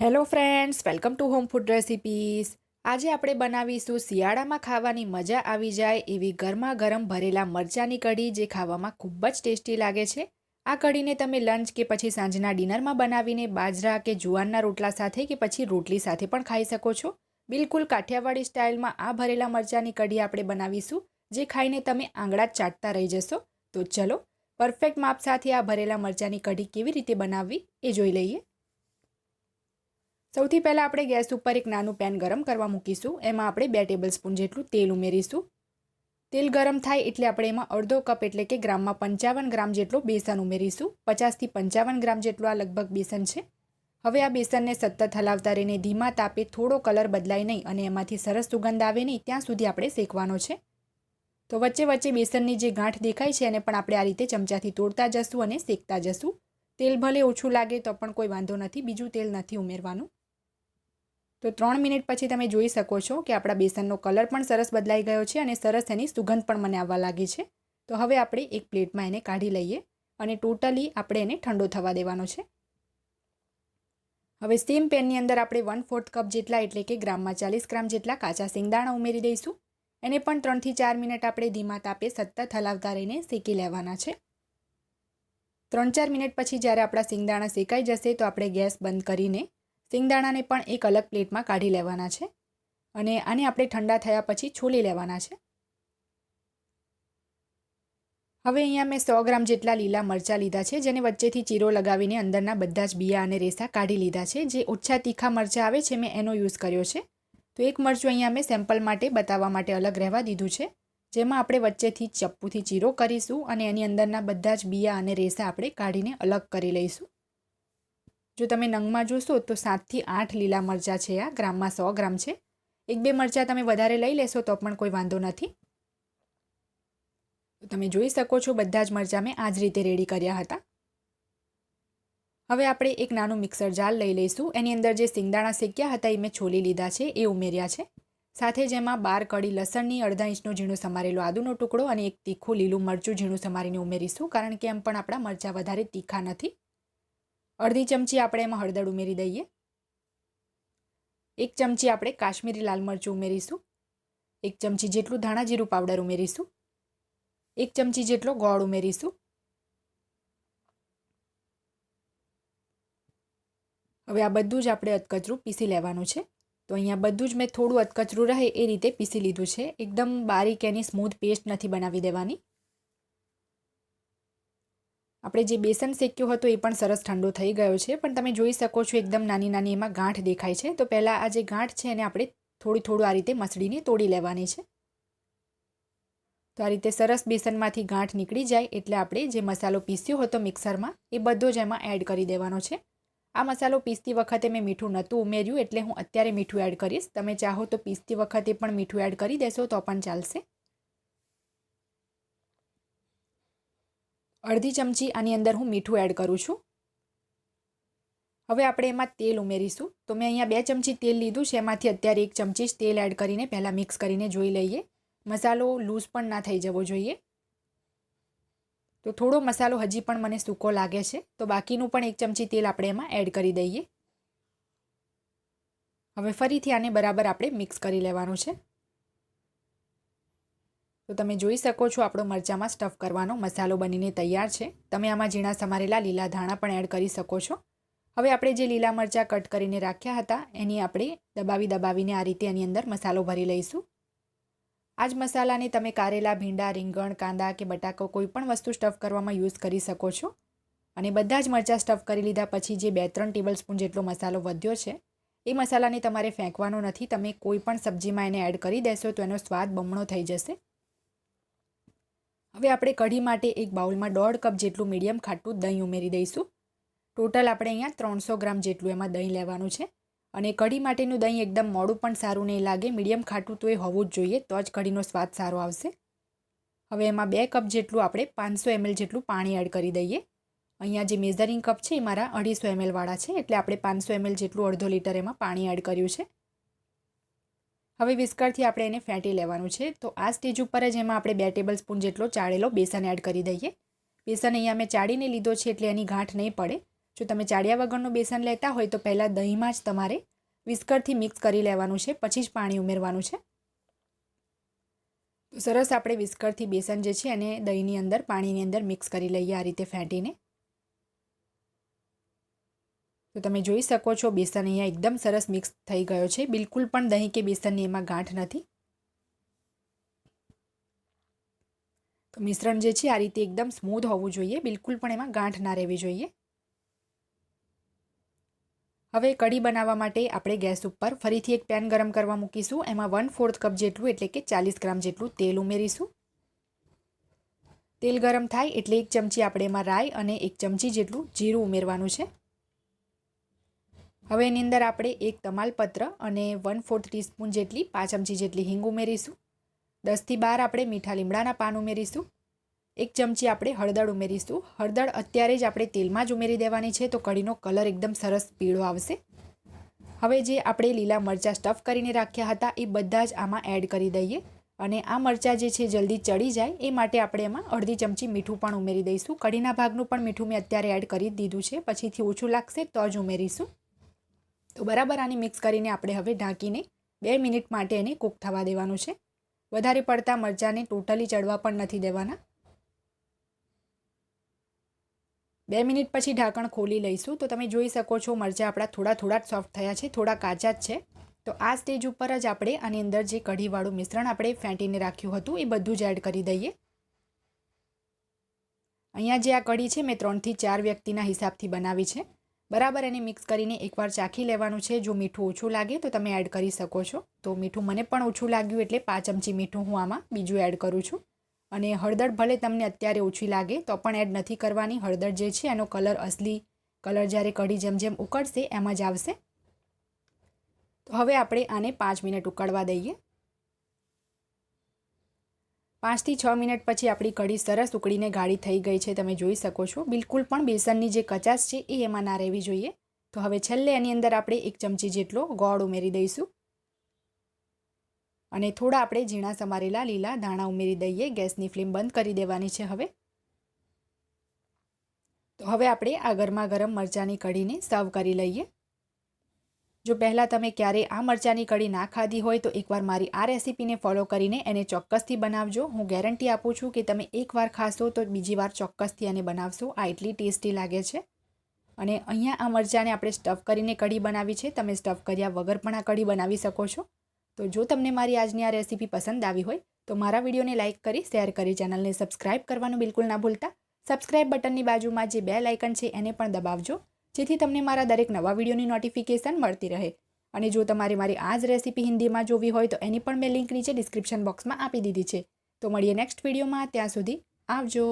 Hello friends, welcome to home food recipes. આજે આપણે બનાવીશું શિયાળામાં ખાવાની મજા આવી જાય એવી ગરમા ગરમ ભરેલા મરચાંની કઢી, જે ખાવામાં ખૂબ જ ટેસ્ટી લાગે છે. આ કઢીને તમે લંચ કે પછી સાંજના ડિનરમાં બનાવીને બાજરા કે જુવારના રોટલા સાથે કે પછી રોટલી સાથે પણ ખાઈ શકો છો. બિલકુલ કાઠિયાવાડી સ્ટાઇલમાં આ ભરેલા મરચાંની કઢી આપણે બનાવીશું, જે ખાઈને તમે આંગળા જ ચાટતા રહી જશો. તો ચલો પરફેક્ટ માપ સાથે આ ભરેલા મરચાંની કઢી કેવી રીતે બનાવવી એ જોઈ લઈએ. સૌથી પહેલાં આપણે ગેસ ઉપર એક નાનું પેન ગરમ કરવા મૂકીશું. એમાં આપણે 2 ટેબલસ્પૂન જેટલું તેલ ઉમેરીશું. તેલ ગરમ થાય એટલે આપણે એમાં અડધો કપ એટલે કે ગ્રામમાં 55 ગ્રામ જેટલો બેસન ઉમેરીશું. 50થી 55 ગ્રામ જેટલું આ લગભગ બેસન છે. હવે આ બેસનને સતત હલાવતા રહીને ધીમા તાપે થોડો કલર બદલાય નહીં અને એમાંથી સરસ સુગંધ આવે નહીં ત્યાં સુધી આપણે શેકવાનો છે. તો વચ્ચે વચ્ચે બેસનની જે ગાંઠ દેખાય છે એને પણ આપણે આ રીતે ચમચાથી તોડતા જશું અને શેકતા જશું. તેલ ભલે ઓછું લાગે તો પણ કોઈ વાંધો નથી, બીજું તેલ નથી ઉમેરવાનું. તો 3 મિનિટ પછી તમે જોઈ શકો છો કે આપણા બેસનનો કલર પણ સરસ બદલાઈ ગયો છે અને સરસ એની સુગંધ પણ મને આવવા લાગી છે. તો હવે આપણે એક પ્લેટમાં એને કાઢી લઈએ અને ટોટલી આપણે એને ઠંડો થવા દેવાનો છે. હવે સેમ પેનની અંદર આપણે 1/4 કપ જેટલા એટલે કે ગ્રામમાં 40 ગ્રામ જેટલા કાચા સિંગદાણા ઉમેરી દઈશું. એને પણ 3થી 4 મિનિટ આપણે ધીમા તાપે સતત હલાવતા રહીને શેકી લેવાના છે. 3-4 મિનિટ પછી જ્યારે આપણા સિંગદાણા શેકાઈ જશે તો આપણે ગેસ બંધ કરીને સિંગદાણાને પણ એક અલગ પ્લેટમાં કાઢી લેવાના છે અને આને આપણે ઠંડા થયા પછી છોલી લેવાના છે. હવે અહીંયા મેં 100 ગ્રામ જેટલા લીલા મરચાં લીધા છે, જેને વચ્ચેથી ચીરો લગાવીને અંદરના બધા જ બિયા અને રેસા કાઢી લીધા છે. જે ઓછા તીખા મરચાં આવે છે મેં એનો યુઝ કર્યો છે. તો એક મરચું અહીંયા મેં સેમ્પલ માટે બતાવવા માટે અલગ રહેવા દીધું છે, જેમાં આપણે વચ્ચેથી ચપ્પુથી ચીરો કરીશું અને એની અંદરના બધા જ બિયા અને રેસા આપણે કાઢીને અલગ કરી લઈશું. જો તમે નંગમાં જોશો તો 7થી 8 લીલા મરચાં છે. આ ગ્રામમાં 100 ગ્રામ છે. 1-2 મરચાં તમે વધારે લઈ લેશો તો પણ કોઈ વાંધો નથી. તો તમે જોઈ શકો છો બધા જ મરચાં મેં આ જ રીતે રેડી કર્યા હતા. હવે આપણે એક નાનું મિક્સર જાર લઈ લઈશું. એની અંદર જે સિંગદાણા શેક્યા હતા એ મેં છોલી લીધા છે, એ ઉમેર્યા છે. સાથે જેમાં 12 કળી લસણની, અડધા ઇંચનો ઝીણો સમારેલો આદુનો ટુકડો અને એક તીખું લીલું મરચું ઝીણું સમારીને ઉમેરીશું, કારણ કે એમ પણ આપણા મરચાં વધારે તીખા નથી. અડધી ચમચી આપણે એમાં હળદર ઉમેરી દઈએ. 1 ચમચી આપણે કાશ્મીરી લાલ મરચું ઉમેરીશું. 1 ચમચી જેટલું ધાણા જીરું પાવડર ઉમેરીશું. 1 ચમચી જેટલો ગોળ ઉમેરીશું. હવે આ બધું જ આપણે અધકચરું પીસી લેવાનું છે. તો અહીંયા બધું જ મેં થોડું અધકચરું રહે એ રીતે પીસી લીધું છે. એકદમ બારીક એની સ્મૂથ પેસ્ટ નથી બનાવી દેવાની. આપણે જે બેસન શેક્યો હતો એ પણ સરસ ઠંડો થઈ ગયો છે, પણ તમે જોઈ શકો છો એકદમ નાની નાની એમાં ગાંઠ દેખાય છે. તો પહેલાં આ જે ગાંઠ છે એને આપણે થોડું આ રીતે મસળીને તોડી લેવાની છે. તો આ રીતે સરસ બેસનમાંથી ગાંઠ નીકળી જાય એટલે આપણે જે મસાલો પીસ્યો હતો મિક્સરમાં એ બધો જ એમાં એડ કરી દેવાનો છે. આ મસાલો પીસતી વખતે મેં મીઠું નહોતું ઉમેર્યું એટલે હું અત્યારે મીઠું એડ કરીશ. તમે ચાહો તો પીસતી વખતે પણ મીઠું એડ કરી દેશો તો પણ ચાલશે. અડધી ચમચી આની અંદર હું મીઠું એડ કરું છું. હવે આપણે એમાં તેલ ઉમેરીશું. તો મેં અહીંયા 2 ચમચી તેલ લીધું છે, એમાંથી અત્યારે 1 ચમચી જ તેલ એડ કરીને પહેલાં મિક્સ કરીને જોઈ લઈએ. મસાલો લૂઝ પણ ના થઈ જવો જોઈએ. તો થોડો મસાલો હજી પણ મને સૂકો લાગે છે, તો બાકીનું પણ 1 ચમચી તેલ આપણે એમાં એડ કરી દઈએ. હવે ફરીથી આને બરાબર આપણે મિક્સ કરી લેવાનું છે. તો તમે જોઈ શકો છો આપણો મરચાંમાં સ્ટફ કરવાનો મસાલો બનીને તૈયાર છે. તમે આમાં ઝીણા સમારેલા લીલા ધાણા પણ એડ કરી શકો છો. હવે આપણે જે લીલા મરચાં કટ કરીને રાખ્યા હતા એની આપણે દબાવીને આ રીતે એની અંદર મસાલો ભરી લઈશું. આ જ મસાલાને તમે કારેલા, ભીંડા, રીંગણ, કાંદા કે બટાકો કોઈ પણ વસ્તુ સ્ટફ કરવામાં યુઝ કરી શકો છો. અને બધા જ મરચાં સ્ટફ કરી લીધા પછી જે 2-3 ટેબલસ્પૂન જેટલો મસાલો વધ્યો છે એ મસાલાને તમારે ફેંકવાનો નથી. તમે કોઈ પણ સબ્જીમાં એને એડ કરી દેશો તો એનો સ્વાદ બમણો થઈ જશે. હવે આપણે કઢી માટે એક બાઉલમાં 1.5 કપ જેટલું મીડિયમ ખાટું દહીં ઉમેરી દઈશું. ટોટલ આપણે અહીંયા 300 ગ્રામ જેટલું એમાં દહીં લેવાનું છે. અને કઢી માટેનું દહીં એકદમ મોડું પણ સારું નહીં લાગે, મીડિયમ ખાટું તો એ હોવું જ જોઈએ, તો જ કઢીનો સ્વાદ સારો આવશે. હવે એમાં 2 કપ જેટલું આપણે 500 ml જેટલું પાણી એડ કરી દઈએ. અહીંયા જે મેઝરિંગ કપ છે એ મારા 250 ml વાળા છે, એટલે આપણે 500 ml જેટલું અડધો લીટર એમાં પાણી એડ કર્યું છે. હવે વિસ્કરથી આપણે એને ફેંટી લેવાનું છે. તો આ સ્ટેજ ઉપર જ એમાં આપણે 2 ટેબલસ્પૂન જેટલો ચાળેલો બેસન એડ કરી દઈએ. બેસન અહીંયા મેં ચાળીને લીધો છે એટલે એની ગાંઠ નહીં પડે. જો તમે ચાળિયા વગરનું બેસન લેતા હોય તો પહેલાં દહીંમાં જ તમારે વિસ્કરથી મિક્સ કરી લેવાનું છે, પછી જ પાણી ઉમેરવાનું છે. તો સરસ આપણે વિસ્કરથી બેસન જે છે એને દહીંની અંદર પાણીની અંદર મિક્સ કરી લઈએ આ રીતે ફેંટીને. તો તમે જોઈ શકો છો બેસન અહીંયા એકદમ સરસ મિક્સ થઈ ગયો છે. બિલકુલ પણ દહીં કે બેસનની એમાં ગાંઠ નથી. તો મિશ્રણ જે છે આ રીતે એકદમ સ્મૂધ હોવું જોઈએ, બિલકુલ પણ એમાં ગાંઠ ના રહેવી જોઈએ. હવે કઢી બનાવવા માટે આપણે ગેસ ઉપર ફરીથી એક પેન ગરમ કરવા મૂકીશું. એમાં 1/4 કપ જેટલું એટલે કે 40 ગ્રામ જેટલું તેલ ઉમેરીશું. તેલ ગરમ થાય એટલે 1 ચમચી આપણે એમાં રાઈ અને 1 ચમચી જેટલું જીરું ઉમેરવાનું છે. હવે એની અંદર આપણે 1 તમાલપત્ર અને 1/4 ટીસ્પૂન જેટલી 5 ચમચી જેટલી હિંગ ઉમેરીશું. 10 થી 12 આપણે મીઠા લીમડાના પાન ઉમેરીશું. 1 ચમચી આપણે હળદર ઉમેરીશું. હળદર અત્યારે જ આપણે તેલમાં જ ઉમેરી દેવાની છે તો કઢીનો કલર એકદમ સરસ પીળો આવશે. હવે જે આપણે લીલા મરચાં સ્ટફ કરીને રાખ્યા હતા એ બધા જ આમાં એડ કરી દઈએ અને આ મરચાં જે છે જલ્દી ચડી જાય એ માટે આપણે એમાં અડધી ચમચી મીઠું પણ ઉમેરી દઈશું. કઢીના ભાગનું પણ મીઠું મેં અત્યારે એડ કરી દીધું છે, પછીથી ઓછું લાગશે તો જ ઉમેરીશું. તો બરાબર આની મિક્સ કરીને આપણે હવે ઢાંકીને 2 મિનિટ માટે એને કૂક થવા દેવાનું છે. વધારે પડતા મરચાંને ટોટલી ચડવા પણ નથી દેવાના. 2 મિનિટ પછી ઢાંકણ ખોલી લઈશું તો તમે જોઈ શકો છો મરચાં આપણા થોડા જ સોફ્ટ થયા છે, થોડા કાચા જ છે. તો આ સ્ટેજ ઉપર જ આપણે આની અંદર જે કઢીવાળું મિશ્રણ આપણે ફેંટીને રાખ્યું હતું એ બધું જ એડ કરી દઈએ. અહીંયા જે આ કઢી છે મેં 3 થી 4 વ્યક્તિના હિસાબથી બનાવી છે. બરાબર એને મિક્સ કરીને એકવાર ચાખી લેવાનું છે. જો મીઠું ઓછું લાગે તો તમે એડ કરી શકો છો. તો મીઠું મને પણ ઓછું લાગ્યું એટલે 5 ચમચી મીઠું હું આમાં બીજું એડ કરું છું. અને હળદર ભલે તમને અત્યારે ઓછી લાગે તો પણ એડ નથી કરવાની. હળદર જે છે એનો કલર અસલી કલર જ્યારે કઢી જેમ જેમ ઉકળશે એમ જ આવશે. તો હવે આપણે આને 5 મિનિટ ઉકળવા દઈએ. 5 થી 6 મિનિટ પછી આપણી કઢી સરસ ઉકળીને ગાળી થઈ ગઈ છે, તમે જોઈ શકો છો. બિલકુલ પણ બેસનની જે કચાશ છે એ એમાં ના રહેવી જોઈએ. તો હવે છેલ્લે એની અંદર આપણે 1 ચમચી જેટલો ગોળ ઉમેરી દઈશું અને થોડા આપણે ઝીણા સમારેલા લીલા ધાણા ઉમેરી દઈએ. ગેસની ફ્લેમ બંધ કરી દેવાની છે હવે. તો હવે આપણે આ ગરમા ગરમ મરચાંની કઢીને સર્વ કરી લઈએ. જો પહેલાં તમે ક્યારેય આ મરચાંની કઢી ના ખાધી હોય તો એકવાર મારી આ રેસીપીને ફોલો કરીને એને ચોક્કસથી બનાવજો. હું ગેરંટી આપું છું કે તમે એકવાર ખાશો તો બીજી વાર ચોક્કસથી એને બનાવશો. આ એટલી ટેસ્ટી લાગે છે. અને અહીંયા આ મરચાંને આપણે સ્ટફ કરીને કઢી બનાવી છે. તમે સ્ટફ કર્યા વગર પણ આ કઢી બનાવી શકો છો. તો જો તમને મારી આજની આ રેસીપી પસંદ આવી હોય તો મારા વિડીયોને લાઇક કરી, શેર કરી, ચેનલને સબસ્ક્રાઇબ કરવાનું બિલકુલ ના ભૂલતા. સબસ્ક્રાઇબ બટનની બાજુમાં જે બેલ આઇકન છે એને પણ દબાવજો, જેથી તમને મારા દરેક નવા વિડીયોની નોટિફિકેશન મળતી રહે. અને જો તમારે મારી આ જ રેસીપી હિન્દીમાં જોવી હોય તો એની પણ મેં લિંક નીચે ડિસ્ક્રિપ્શન બોક્સમાં આપી દીધી છે. તો મળીએ નેક્સ્ટ વિડીયોમાં. ત્યાં સુધી આવજો.